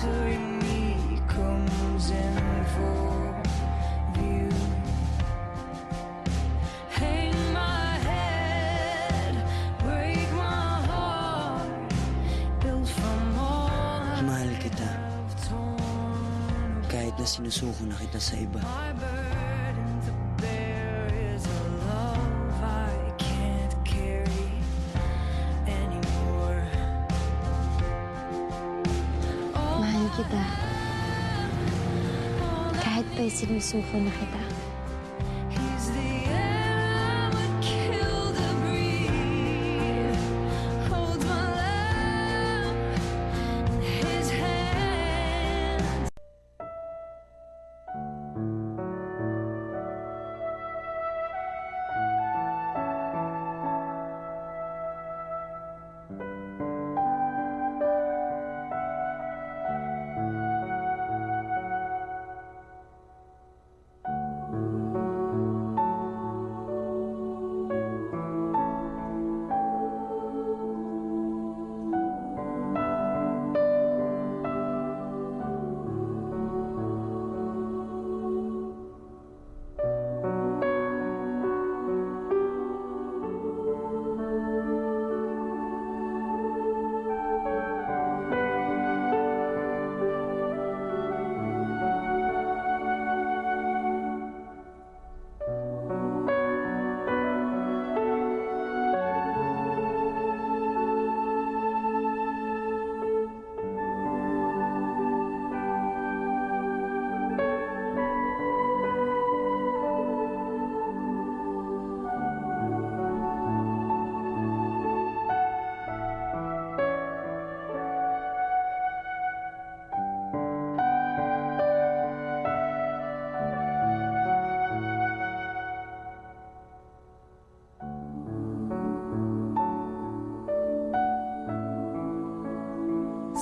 tuloy comes in full view. Hang my head, break my heart, built from all Mahal kita, I've torn. kahit na sinusuko na kita sa iba. My burden to bear is a love I can't carry anymore. Mahal kita. Kahit pa'y sinusuko na kita. He's the air I would kill to breathe. Holds my life in his hands.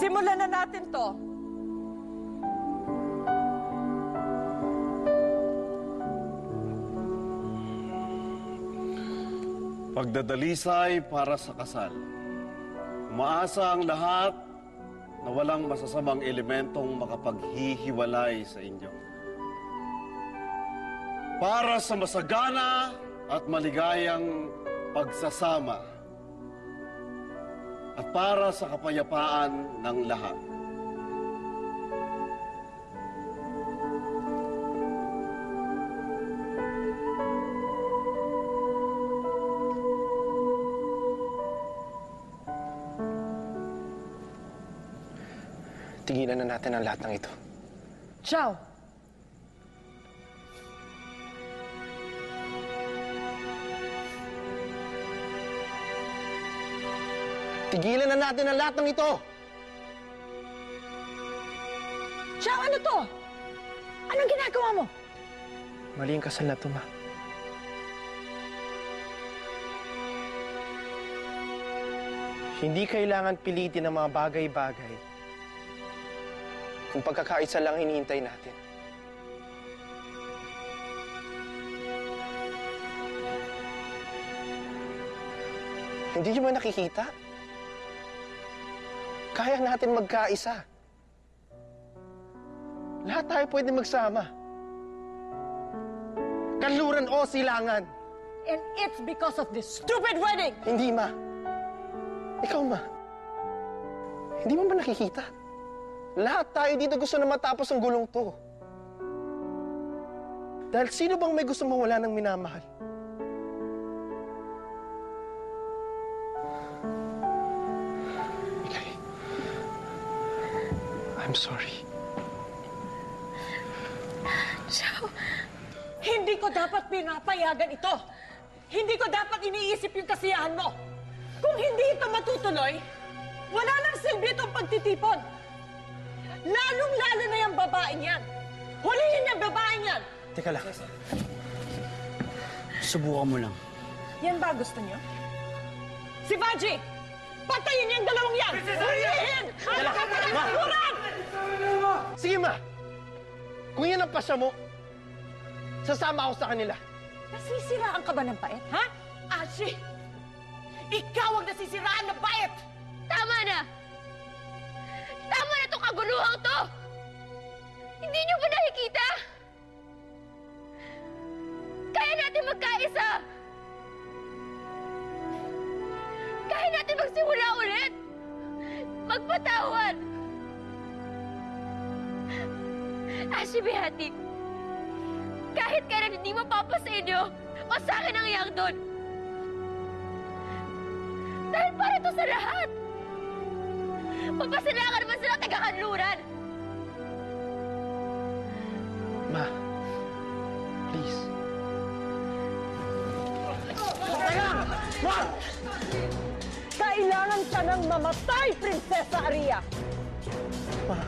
Simulan na natin to. Pagdadalisay para sa kasal. Umaasa ang lahat na walang masasamang elementong makapaghihiwalay sa inyo. Para sa masagana at maligayang pagsasama. At para sa kapayapaan ng lahat. Tigilan na natin ang lahat ng ito. Ciao. Tigilan na natin ang lahat ng ito! Ciao, ano to? Anong ginagawa mo? Mali ang kasal na ito, Ma. Hindi kailangan pilitin ang mga bagay-bagay kung pagkakaisa lang hinihintay natin. Hindi niyo ba nakikita? Kaya natin magkaisa. Lahat tayo pwede magsama. Kanluran o silangan. And it's because of this stupid wedding! Hindi, Ma. Ikaw, Ma. Hindi mo ba nakikita? Lahat tayo dito gusto na matapos ang gulong to. Dahil sino bang may gusto mawala ng minamahal? Okay. I'm sorry. Ciao. Hindi ko dapat pinapayagan ito. Hindi ko dapat iniisip yung kasiyahan mo. Kung hindi ito matutuloy, wala nang silbi itong pagtitipon. Lalong-lalo na yung babaeng yan. Hulihin yung babaeng yan. Teka lang. Subukan mo lang. Yan ba gusto niyo? Si Vaji! Patayin niyo yung dalawang yan! Hulihin! Ano ka pinagkukuran? Sige, Ma. Kung yan ang pasya mo, sasama ako sa kanila. Nasisiraan ka ba ng pait, ha? Ashi! Ikaw ang nasisiraan ng pait! Tama na! Tama na itong kaguluhan to? Hindi niyo ba nakikita? Kaya natin magkaisa. Kaya natin magsimula ulit. Magpatawad. Ashley Behati, kahit kailan hindi mapapa sa inyo o sa akin ang iyak doon. Dahil para to sa lahat. Magpasalakan naman sila taga-kanluran. Ma, please. Kailangan ka nang mamatay, Prinsesa Aria! Ma.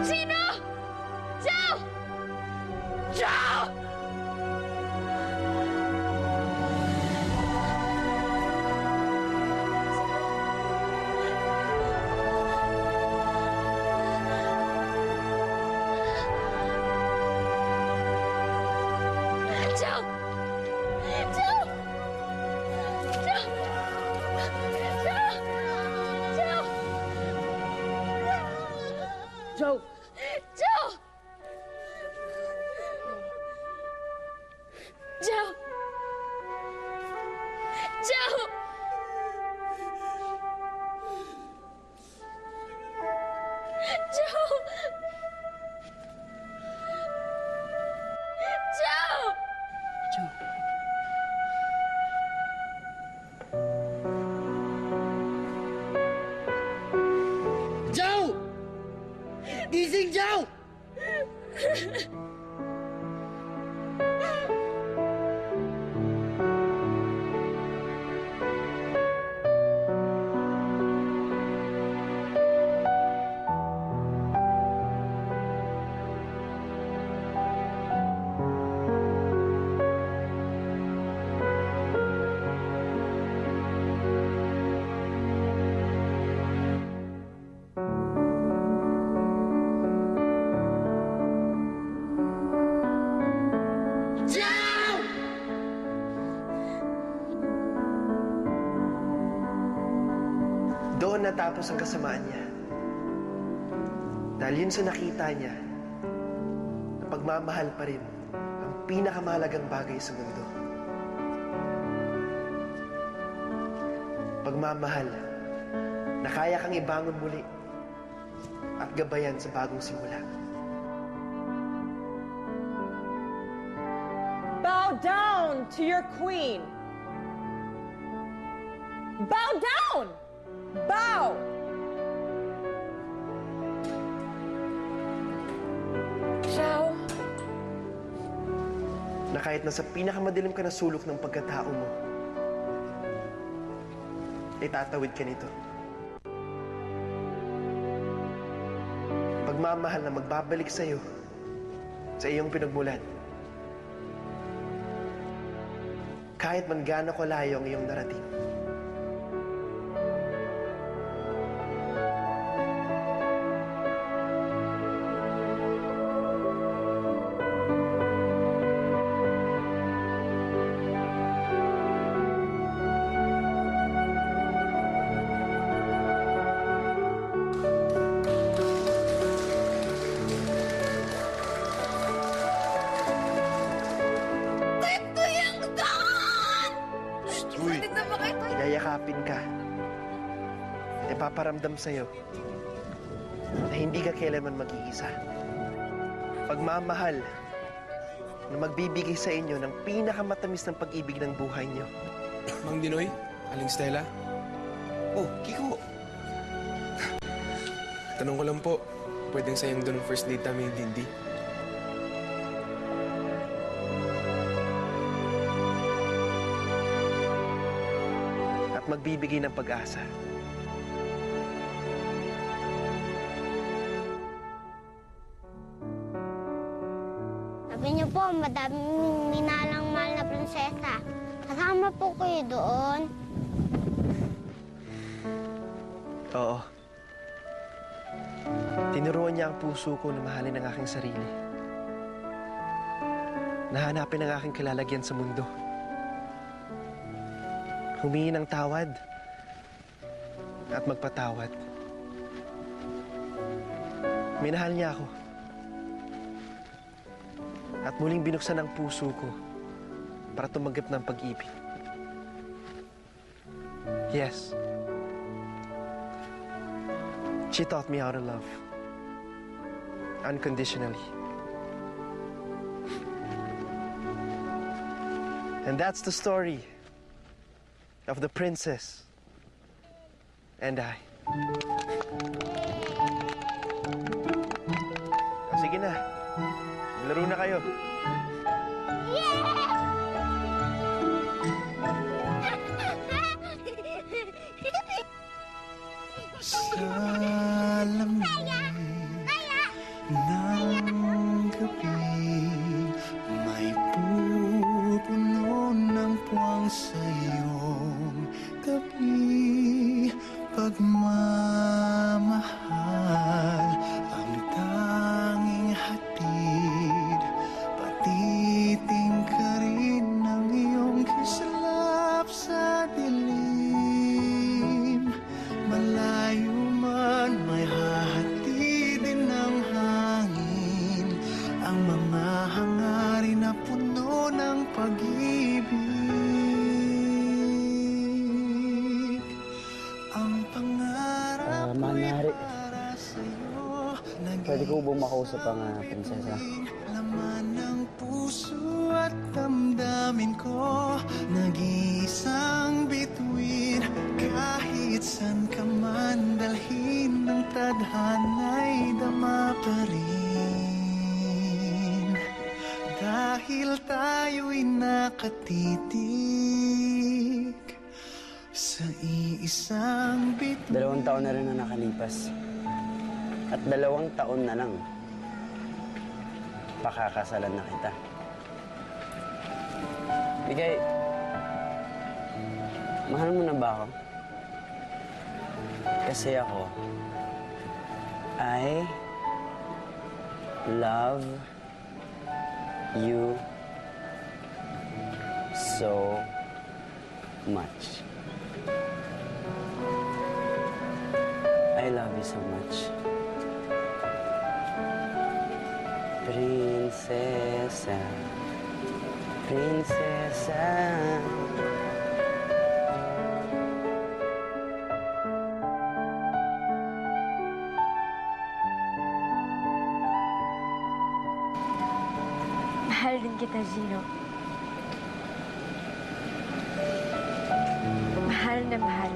Sino? Joe! Joe! Joe! Joe! Joe! Joe! Joe! Joe! Joe! Joe! Joe! Joe! Joe! Gising, Joe! Doon natapos ang kasamaan niya. Dahil yun sa nakita niya, na pagmamahal pa rin ang pinakamahalagang bagay sa mundo. Pagmamahal na kaya kang ibangon muli at gabayan sa bagong simula. Bow down to your queen! Bow down! Bow! Joe? Na kahit nasa pinakamadilim ka na sulok ng pagkatao mo, ay tatawid ka nito. Pagmamahal na magbabalik sa'yo sa iyong pinagmulan. Kahit man gaano kalayo ang iyong narating. Yayakapin ka. At ipaparamdam sa'yo na hindi ka kailanman mag-iisa. Pagmamahal na magbibigay sa inyo ng pinakamatamis ng pag-ibig ng buhay niyo. Mang Dinoy, Aling Stella. Oh, Kiko. Tanong ko lang po, pwedeng sayang doon ang first date namin ni Dindi? magbibigay ng pag-asa. Sabi niyo po, madaming minalang mahal na prinsesa. Kasama po kayo doon. Oo. Tinuruan niya ang puso ko na mahalin ang aking sarili. Nahanapin ang aking kalalagyan sa mundo. Humingi ng tawad at magpatawad. Minahal niya ako. At muling binuksan ang puso ko para tumanggap ng pag-ibig. Yes. She taught me how to love. Unconditionally. And that's the story of the princess and I. Sige na. Laro na kayo. Sa lamig ng gabi, may pupuno ng puwang sa iyong tabi. Pagmamahal ang tanging hatid, patiting ka rin ng iyong kislap sa dilim. Malayo man may hahatidin ng hangin, ang mga hangarin na puno ng pag-ibig. Ang pangarap Manari, para sa'yo, pwede ko ba makausap ang prinsesa? laman ng puso at damdamin ko, nag-iisang bituin. Kahit san ka man dalhin ng tadhana'y dama pa rin. Dahil tayo'y nakatitig sa iisang bituin. 2 taon na rin na nakalipas. At 2 taon na lang, pakakasalan na kita. Bigay, mahal mo na ba ako? Kasi ako, I love you so much. I love you so much. Prinsesa, prinsesa. Mahal din kita, Gino. Mahal na mahal.